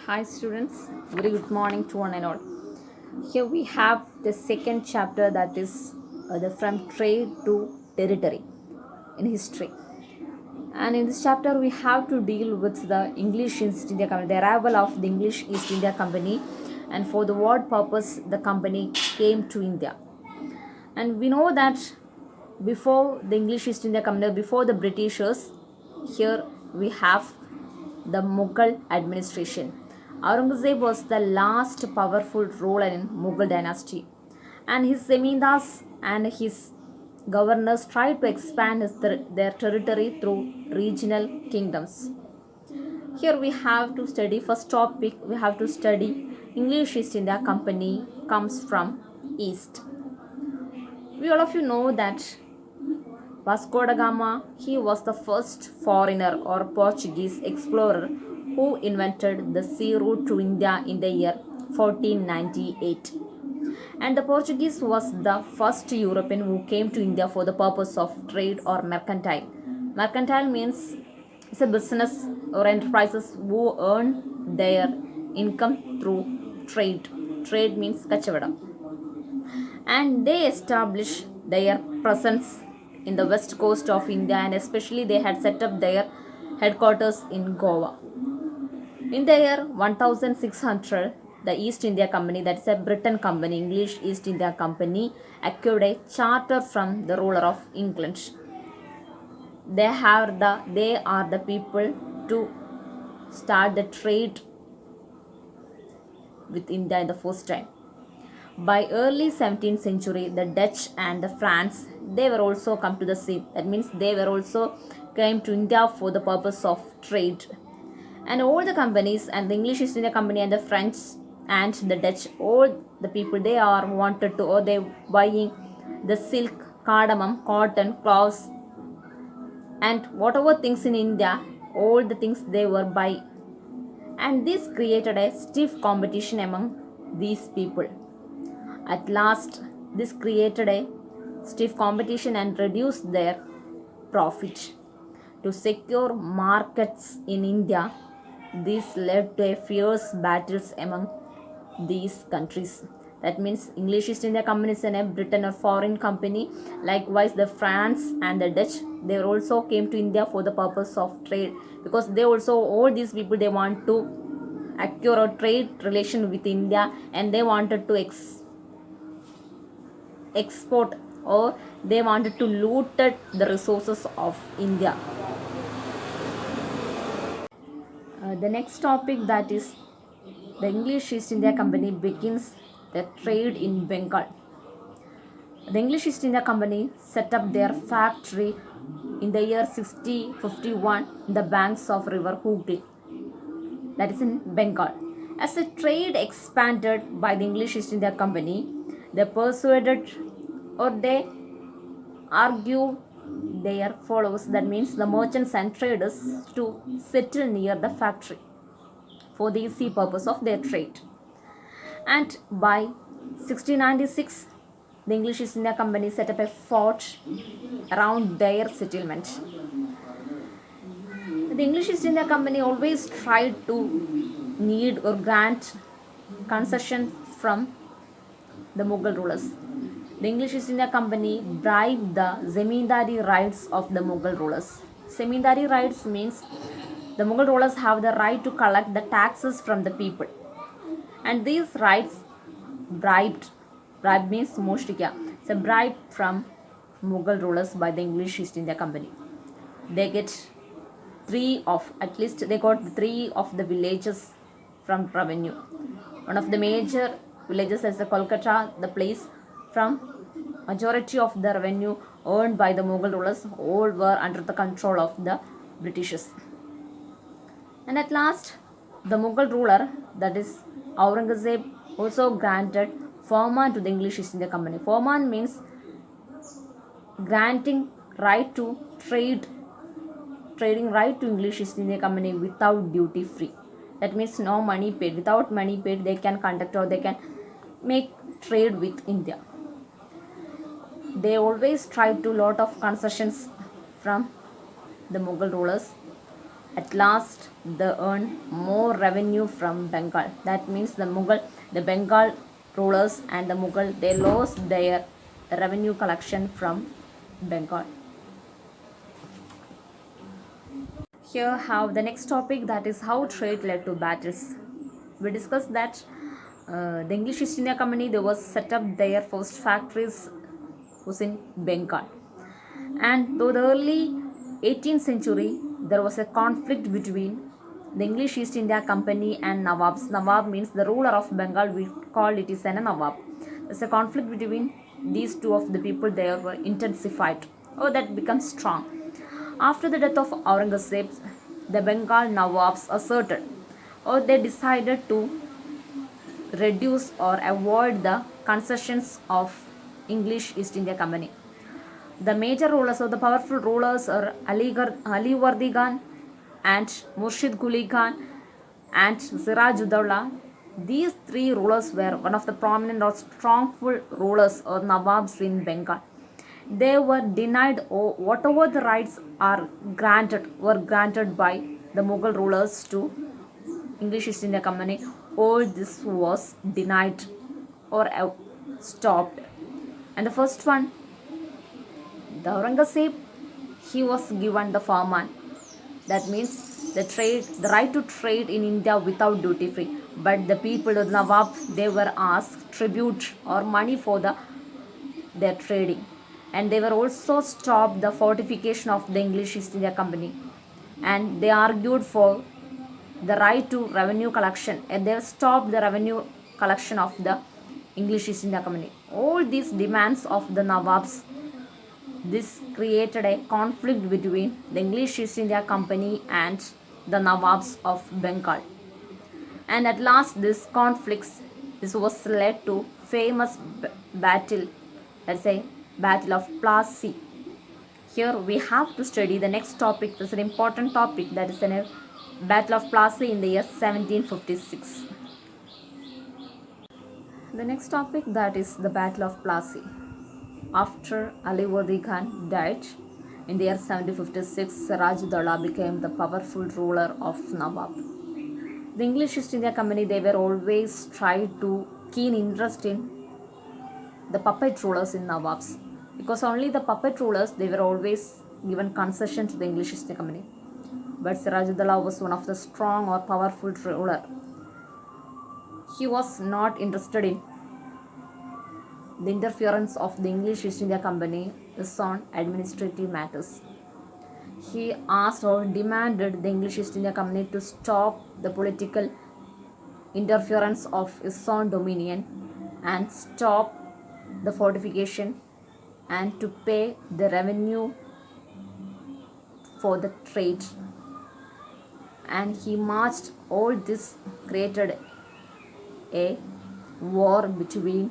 Hi students, very good morning to one and all. Here we have the second chapter, that is the from trade to territory in history. And in this chapter we have to deal with the English East India Company, the arrival of the English East India Company, and for the what purpose the company came to India. And we know that before the English East India Company, before the Britishers, here we have the Mughal administration. Aurangzeb was the last powerful ruler in Mughal dynasty, and his Zemindars and his governors tried to expand their territory through regional kingdoms. Here we have to study, first topic we have to study English East India Company comes from East. We all of you know that Vasco da Gama, he was the first foreigner or Portuguese explorer who invented the sea route to India in the year 1498. And the Portuguese was the first European who came to India for the purpose of trade or mercantile. Mercantile means it's a business or enterprises who earn their income through trade. Trade means kachavada, and they established their presence in the west coast of India, and especially they had set up their headquarters in Goa. In the year 1600, the East India Company, that is a Britain company, English East India Company, acquired a charter from the ruler of England. They are the people to start the trade with India in the first time. By early 17th century, the Dutch and the France, they were also come to the sea. That means they were also came to India for the purpose of trade. And all the companies and the English East India Company and the French and the Dutch, all the people they are wanted to, or they buying the silk, cardamom, cotton, cloths, and whatever things in India, all the things they were buy. And this created a stiff competition among these people. At last, this created a stiff competition and reduced their profit. To secure markets in India, this led to a fierce battles among these countries. That means English East India Company is a Britain or foreign company. Likewise, the France and the Dutch, they also came to India for the purpose of trade, because they also, all these people, they want to acquire a trade relation with India, and they wanted to export, or they wanted to loot the resources of India. The next topic, that is the English East India Company begins the trade in Bengal. The English East India Company set up their factory in the year 1651 in the banks of river Hooghly, that is in Bengal. As the trade expanded by the English East India Company, they persuaded, or they argued their followers, that means the merchants and traders, to settle near the factory for the easy purpose of their trade. And by 1696, the English East India Company set up a fort around their settlement. The English East India Company always tried to need or grant concession from the Mughal rulers. The English East India Company bribed the Zemindari rights of the Mughal rulers. Zemindari rights means the Mughal rulers have the right to collect the taxes from the people, and these rights bribe means moshtikia. It's a bribe from Mughal rulers by the English East India Company. They get at least they got three of the villages from revenue. One of the major villages is the Kolkata, the place from majority of the revenue earned by the Mughal rulers, all were under the control of the Britishers. And at last, the Mughal ruler, that is Aurangzeb, also granted Farman to the English East India Company. Farman means granting right to trading right to English East India Company without duty free. That means no money paid. Without money paid, they can conduct or they can make trade with India. They always tried to lot of concessions from the Mughal rulers. At last, they earned more revenue from Bengal. That means the Bengal rulers and the Mughal, they lost their revenue collection from Bengal. Here have the next topic, that is how trade led to battles. We discussed that the English East India Company, they was set up their first factories was in Bengal. And though the early 18th century, there was a conflict between the English East India Company and Nawabs. Nawab means the ruler of Bengal, we call it is a Nawab. There's a conflict between these two of the people, they were intensified, or that becomes strong. After the death of Aurangzeb, the Bengal Nawabs asserted, or they decided to reduce or avoid the concessions of English East India Company. The major rulers or the powerful rulers are Ali Wardi Khan and Murshid Quli Khan and Siraj-ud-Dawla. These three rulers were one of the prominent or strongful rulers or Nawabs in Bengal. They were denied whatever the rights were granted by the Mughal rulers to English East India Company. All this was denied or stopped. And the first one, the Aurangzeb, he was given the farman. That means the right to trade in India without duty free. But the people of Nawab, they were asked tribute or money for their trading. And they were also stopped the fortification of the English East India Company. And they argued for the right to revenue collection, and they stopped the revenue collection of the English East India Company. All these demands of the Nawabs, this created a conflict between the English East India Company and the Nawabs of Bengal. And at last this was led to famous battle, let's say Battle of Plassey. Here we have to study the next topic. This is an important topic, that is a Battle of Plassey in the year 1756. The next topic, that is the Battle of Plassey. After Ali Wardi Khan died in the year 1756, Siraj-ud-Dawla became the powerful ruler of Nawab. The English East India Company, they were always tried to keen interest in the puppet rulers in Nawabs, because only the puppet rulers, they were always given concession to the English East India Company. But Siraj-ud-Dawla was one of the strong or powerful ruler. He was not interested in the interference of the English East India Company on administrative matters. He asked or demanded the English East India Company to stop the political interference of his own dominion and stop the fortification and to pay the revenue for the trade. And he marched. All this created a war between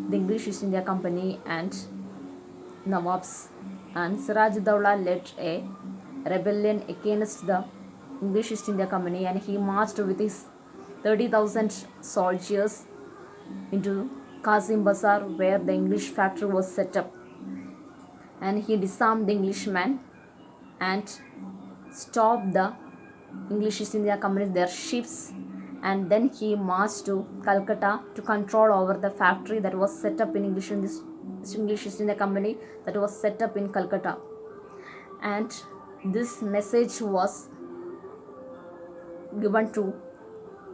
the English East India Company and Nawabs, and Siraj-ud-Dawla led a rebellion against the English East India Company, and he marched with his 30,000 soldiers into Qasim Bazar, where the English factory was set up, and he disarmed the Englishmen and stopped the English East India Company, their ships, and then he marched to Calcutta to control over the factory that was set up in English East India Company, that was set up in Calcutta. And this message was given to,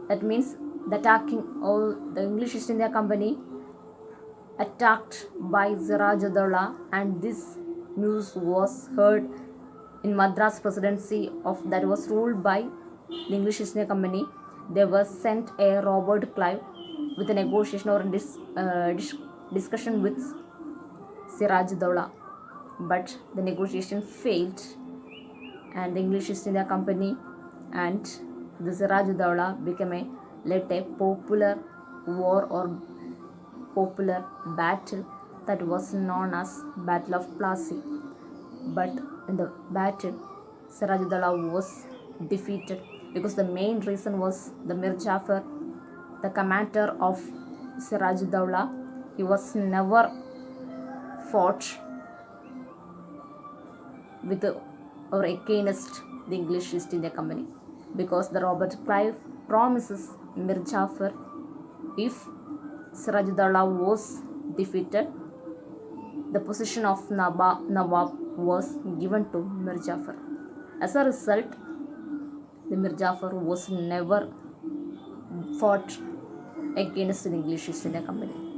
that means the attacking all the English East India Company attacked by Siraj-ud-Dawla, and this news was heard in Madras presidency of that was ruled by the English East India Company. They were sent a Robert Clive with a negotiation or discussion with Siraj-ud-Dawla, but the negotiation failed, and the English East India Company and the Siraj-ud-Dawla led a popular war or popular battle that was known as Battle of Plassey. But in the battle, Siraj-ud-Dawla was defeated, because the main reason was the Mir Jafar, the commander of Siraj-ud-Dawla. He was never fought with or against the English East India Company, because the Robert Clive promises Mir Jafar, if Sirajuddaula was defeated, the position of Nawab was given to Mir Jafar. As a result, the Mir Jafar was never fought against the English East India Company.